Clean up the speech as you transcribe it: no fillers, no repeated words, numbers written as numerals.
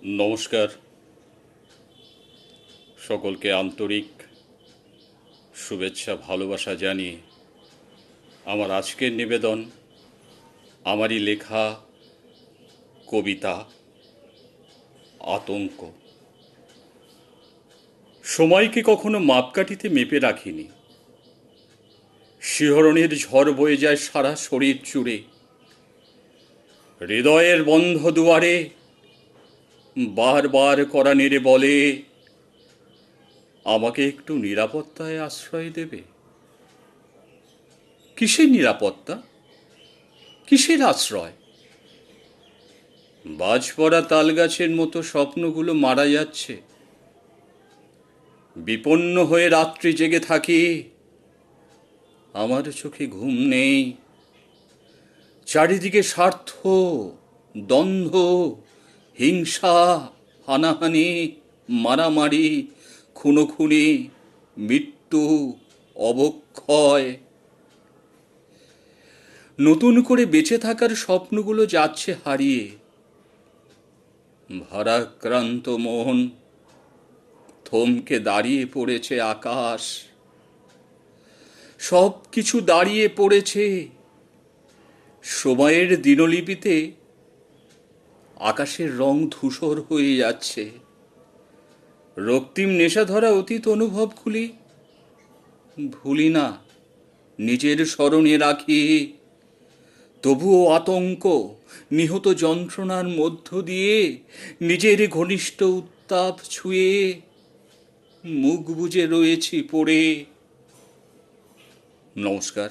নমস্কার। সকলকে আন্তরিক শুভেচ্ছা ভালোবাসা জানিয়ে আমার আজকের নিবেদন আমারই লেখা কবিতা আতঙ্ক। সময়কে কখনো মাপকাঠিতে মেপে রাখিনি। শিহরণের ঝড় বয়ে যায় সারা শরীর জুড়ে। হৃদয়ের বন্ধ দুয়ারে বারবার করা নেড়ে বলে, আমাকে একটু নিরাপত্তায় আশ্রয় দেবে। কিসের নিরাপত্তা, কিসের আশ্রয়? বাজ পড়া তালগাছের মতো স্বপ্নগুলো মারা যাচ্ছে। বিপন্ন হয়ে রাত্রি জেগে থাকি, আমার চোখে ঘুম নেই। চারিদিকে স্বার্থ, দ্বন্দ্ব, হিংসা, হানাহানি, মারামারি, খুনোখুনি, মৃত্যু, অবক্ষয়। নতুন করে বেঁচে থাকার স্বপ্নগুলো যাচ্ছে হারিয়ে। ভারাক্রান্ত মন, থমকে দাঁড়িয়ে পড়েছে আকাশ। সব কিছু দাঁড়িয়ে পড়েছে। সময়ের দিনলিপিতে আকাশের রং ধূসর হয়ে যাচ্ছে। রক্তিম নেশা ধরা অতীত অনুভবগুলি ভুলি না, নিজের স্মরণে রাখি। তবুও আতঙ্ক, নিহত যন্ত্রণার মধ্য দিয়ে নিজের ঘনিষ্ঠ উত্তাপ ছুঁয়ে মুখ বুজে রয়েছি পড়ে। নমস্কার।